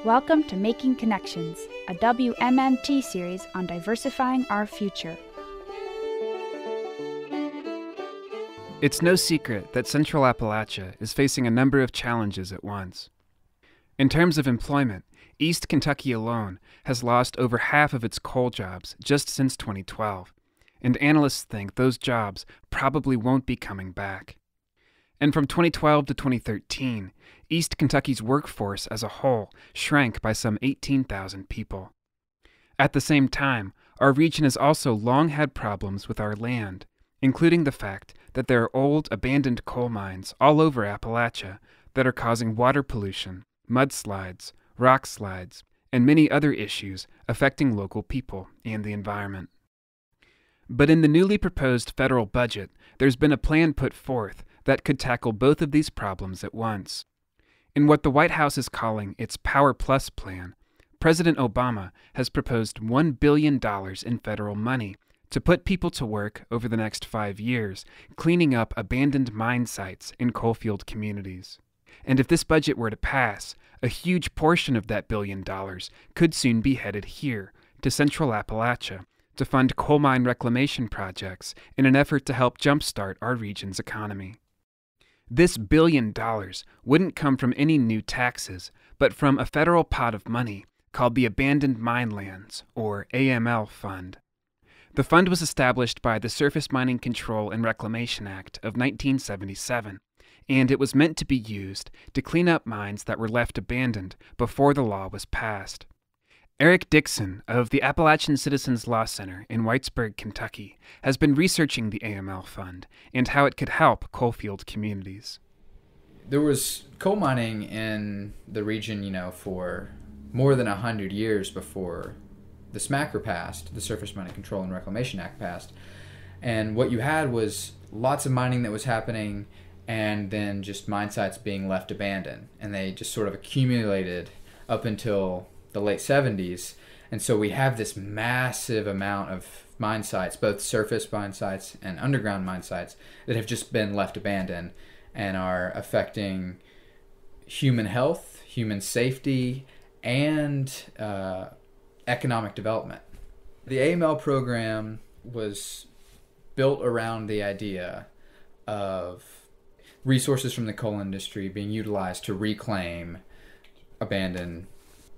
Welcome to Making Connections, a WMMT series on diversifying our future. It's no secret that Central Appalachia is facing a number of challenges at once. In terms of employment, East Kentucky alone has lost over half of its coal jobs just since 2012, and analysts think those jobs probably won't be coming back. And from 2012 to 2013, East Kentucky's workforce as a whole shrank by some 18,000 people. At the same time, our region has also long had problems with our land, including the fact that there are old, abandoned coal mines all over Appalachia that are causing water pollution, mudslides, rock slides, and many other issues affecting local people and the environment. But in the newly proposed federal budget, there's been a plan put forth that could tackle both of these problems at once. In what the White House is calling its Power Plus plan, President Obama has proposed $1 billion in federal money to put people to work over the next 5 years, cleaning up abandoned mine sites in coalfield communities. And if this budget were to pass, a huge portion of that $1 billion could soon be headed here, to Central Appalachia, to fund coal mine reclamation projects in an effort to help jumpstart our region's economy. This $1 billion wouldn't come from any new taxes, but from a federal pot of money called the Abandoned Mine Lands, or AML Fund. The fund was established by the Surface Mining Control and Reclamation Act of 1977, and it was meant to be used to clean up mines that were left abandoned before the law was passed. Eric Dixon of the Appalachian Citizens Law Center in Whitesburg, Kentucky, has been researching the AML Fund and how it could help coalfield communities. There was coal mining in the region, for more than 100 years before the SMACR passed, the Surface Mining Control and Reclamation Act passed. And what you had was lots of mining that was happening and then just mine sites being left abandoned. And they just sort of accumulated up until the late 70s, and so we have this massive amount of mine sites, both surface mine sites and underground mine sites, that have just been left abandoned and are affecting human health, human safety, and economic development. The AML program was built around the idea of resources from the coal industry being utilized to reclaim abandoned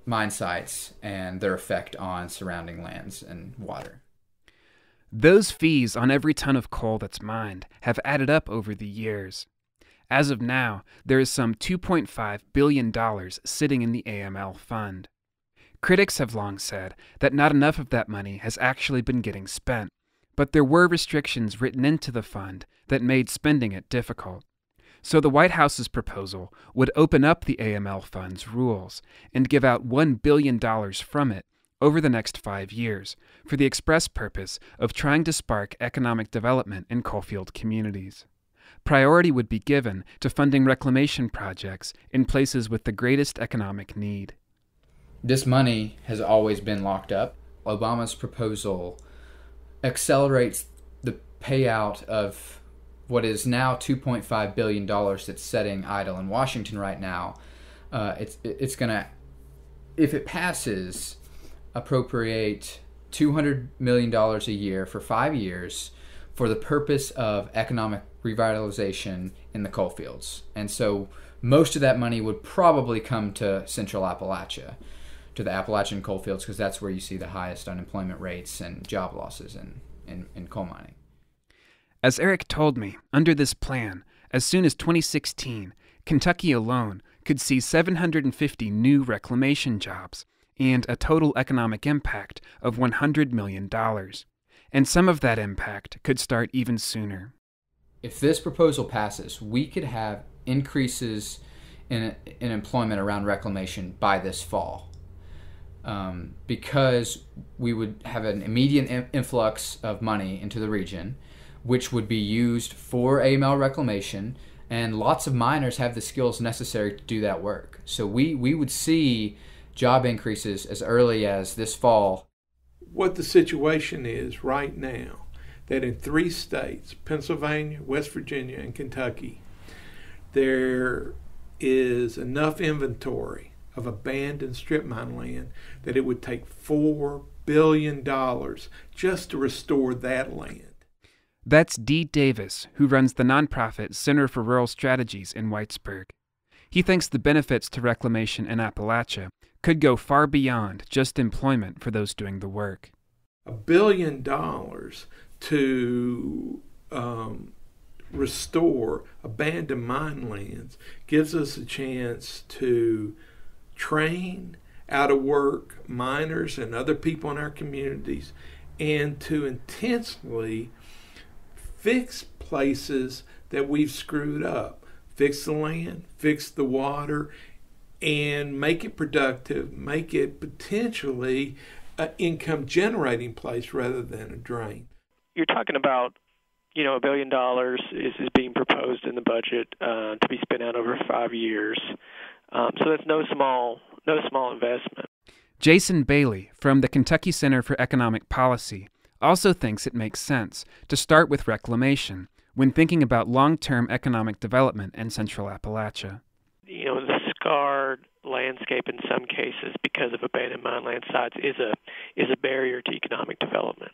mine sites and their effect on surrounding lands and water. Those fees on every ton of coal that's mined have added up over the years. As of now, there is some $2.5 billion sitting in the AML fund. Critics have long said that not enough of that money has actually been getting spent, but there were restrictions written into the fund that made spending it difficult. So the White House's proposal would open up the AML fund's rules and give out $1 billion from it over the next 5 years for the express purpose of trying to spark economic development in coalfield communities. Priority would be given to funding reclamation projects in places with the greatest economic need. This money has always been locked up. Obama's proposal accelerates the payout of what is now $2.5 billion that's sitting idle in Washington right now. It's going to, if it passes, appropriate $200 million a year for 5 years for the purpose of economic revitalization in the coalfields. And so most of that money would probably come to Central Appalachia, to the Appalachian coalfields, because that's where you see the highest unemployment rates and job losses in coal mining. As Eric told me, under this plan, as soon as 2016, Kentucky alone could see 750 new reclamation jobs and a total economic impact of $100 million. And some of that impact could start even sooner. If this proposal passes, we could have increases in employment around reclamation by this fall. Because we would have an immediate influx of money into the region, which would be used for AML reclamation, and lots of miners have the skills necessary to do that work. So we would see job increases as early as this fall. What the situation is right now, that in 3 states, Pennsylvania, West Virginia, and Kentucky, there is enough inventory of abandoned strip mine land that it would take $4 billion just to restore that land. That's Dee Davis, who runs the nonprofit Center for Rural Strategies in Whitesburg. He thinks the benefits to reclamation in Appalachia could go far beyond just employment for those doing the work. $1 billion to restore abandoned mine lands gives us a chance to train out-of-work miners and other people in our communities, and to intentionally fix places that we've screwed up. Fix the land, fix the water, and make it productive, make it potentially an income-generating place rather than a drain. You're talking about, $1 billion is being proposed in the budget to be spent out over 5 years. So that's no small investment. Jason Bailey from the Kentucky Center for Economic Policy also thinks it makes sense to start with reclamation when thinking about long-term economic development in Central Appalachia. The scarred landscape in some cases because of abandoned mine land sites is a barrier to economic development.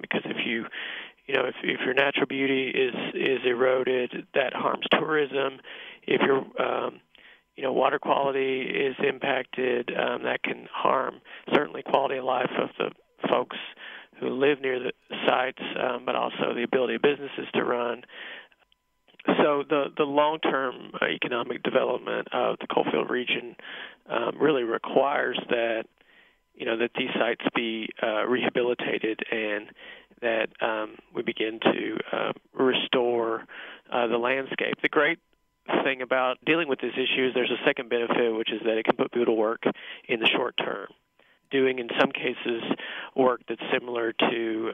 Because if your natural beauty is eroded, that harms tourism. If your water quality is impacted, that can harm certainly quality of life of the folks who live near the sites, but also the ability of businesses to run. So the long-term economic development of the coalfield region really requires that that these sites be rehabilitated and that we begin to restore the landscape. The great thing about dealing with this issue is there's a second benefit, which is that it can put people to work in the short term, doing in some cases work that's similar to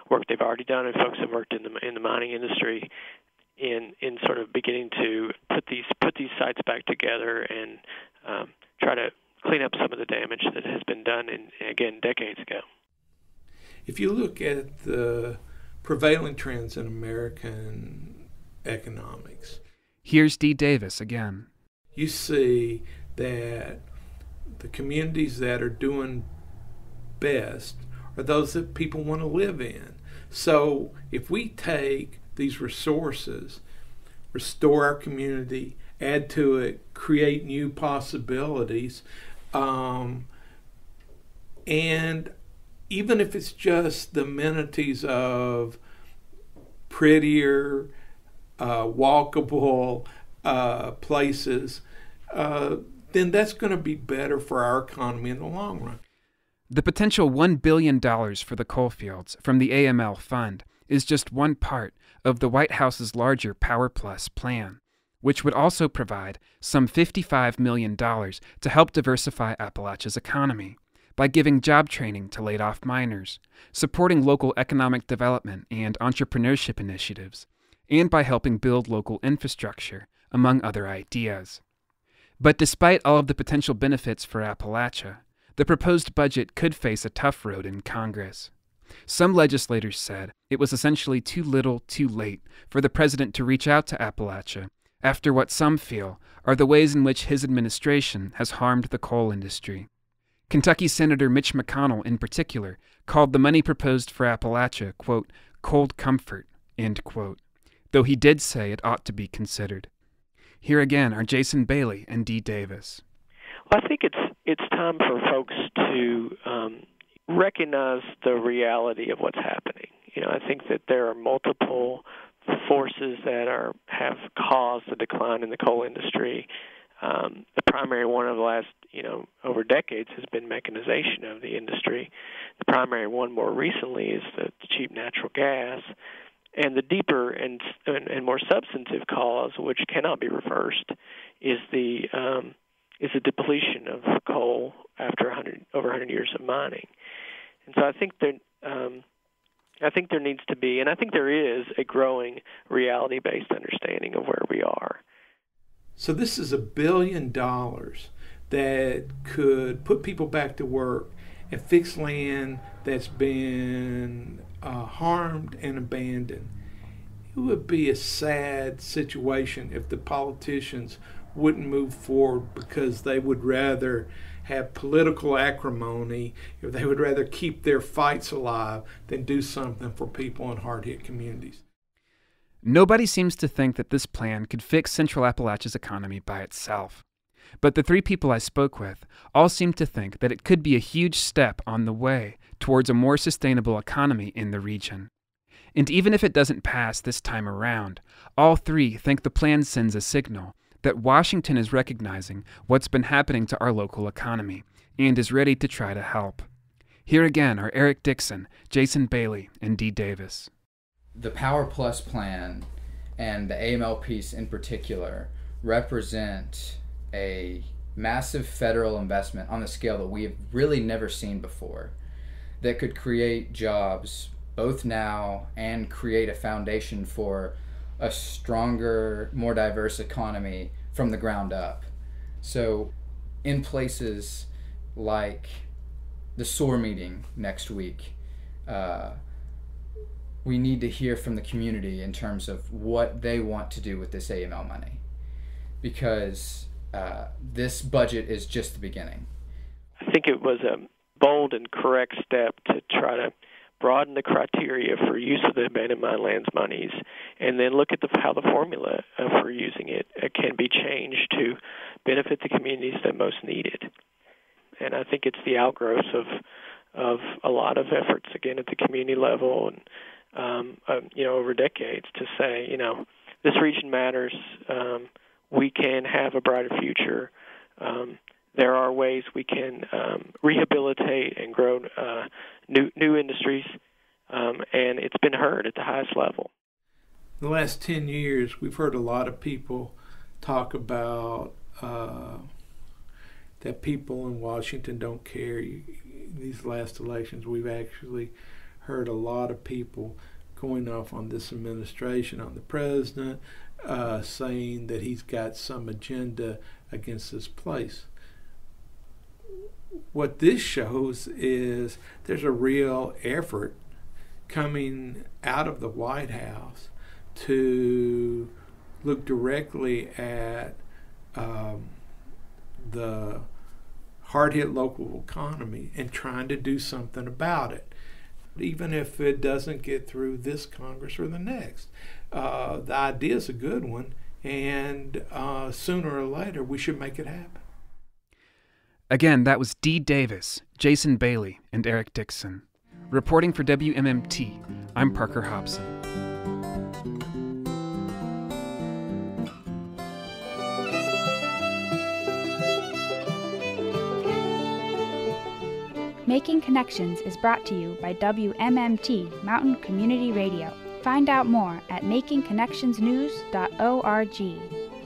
work they've already done, and folks have worked in the mining industry in sort of beginning to put these sites back together and try to clean up some of the damage that has been done again decades ago. If you look at the prevailing trends in American economics, here's Dee Davis again. You see that the communities that are doing best are those that people want to live in. So if we take these resources, restore our community, add to it, create new possibilities, and even if it's just the amenities of prettier, walkable places, then that's going to be better for our economy in the long run. The potential $1 billion for the coalfields from the AML fund is just one part of the White House's larger Power Plus plan, which would also provide some $55 million to help diversify Appalachia's economy by giving job training to laid-off miners, supporting local economic development and entrepreneurship initiatives, and by helping build local infrastructure, among other ideas. But despite all of the potential benefits for Appalachia, the proposed budget could face a tough road in Congress. Some legislators said it was essentially too little, too late for the president to reach out to Appalachia after what some feel are the ways in which his administration has harmed the coal industry. Kentucky Senator Mitch McConnell, in particular, called the money proposed for Appalachia, quote, cold comfort, end quote, though he did say it ought to be considered. Here again are Jason Bailey and Dee Davis. Well, I think it's time for folks to recognize the reality of what's happening. I think that there are multiple forces that have caused the decline in the coal industry. The primary one of the last, over decades has been mechanization of the industry. The primary one more recently is the cheap natural gas. And the deeper and more substantive cause, which cannot be reversed, is the depletion of coal after over 100 years of mining. And so I think there needs to be, and I think there is, a growing reality-based understanding of where we are. So this is $1 billion that could put people back to work and fix land that's been harmed and abandoned. It would be a sad situation if the politicians wouldn't move forward because they would rather have political acrimony, or they would rather keep their fights alive than do something for people in hard-hit communities. Nobody seems to think that this plan could fix Central Appalachia's economy by itself. But the three people I spoke with all seem to think that it could be a huge step on the way towards a more sustainable economy in the region. And even if it doesn't pass this time around, all three think the plan sends a signal that Washington is recognizing what's been happening to our local economy and is ready to try to help. Here again are Eric Dixon, Jason Bailey, and Dee Davis. The Power Plus plan and the AML piece in particular represent a massive federal investment on a scale that we have really never seen before that could create jobs both now and create a foundation for a stronger, more diverse economy from the ground up. So in places like the SOAR meeting next week, we need to hear from the community in terms of what they want to do with this AML money, because this budget is just the beginning. I think it was a bold and correct step to try to broaden the criteria for use of the abandoned mine lands monies, and then look at how the formula for using it can be changed to benefit the communities that most need it. And I think it's the outgrowth of a lot of efforts, again, at the community level and over decades to say, this region matters. We can have a brighter future. There are ways we can rehabilitate and grow new industries, and it's been heard at the highest level. In the last 10 years, we've heard a lot of people talk about that people in Washington don't care. These last elections, we've actually heard a lot of people going off on this administration, on the president, saying that he's got some agenda against this place. What this shows is there's a real effort coming out of the White House to look directly at the hard-hit local economy and trying to do something about it, even if it doesn't get through this Congress or the next. The idea is a good one, and sooner or later we should make it happen. Again, that was Dee Davis, Jason Bailey, and Eric Dixon. Reporting for WMMT, I'm Parker Hobson. Making Connections is brought to you by WMMT Mountain Community Radio. Find out more at makingconnectionsnews.org.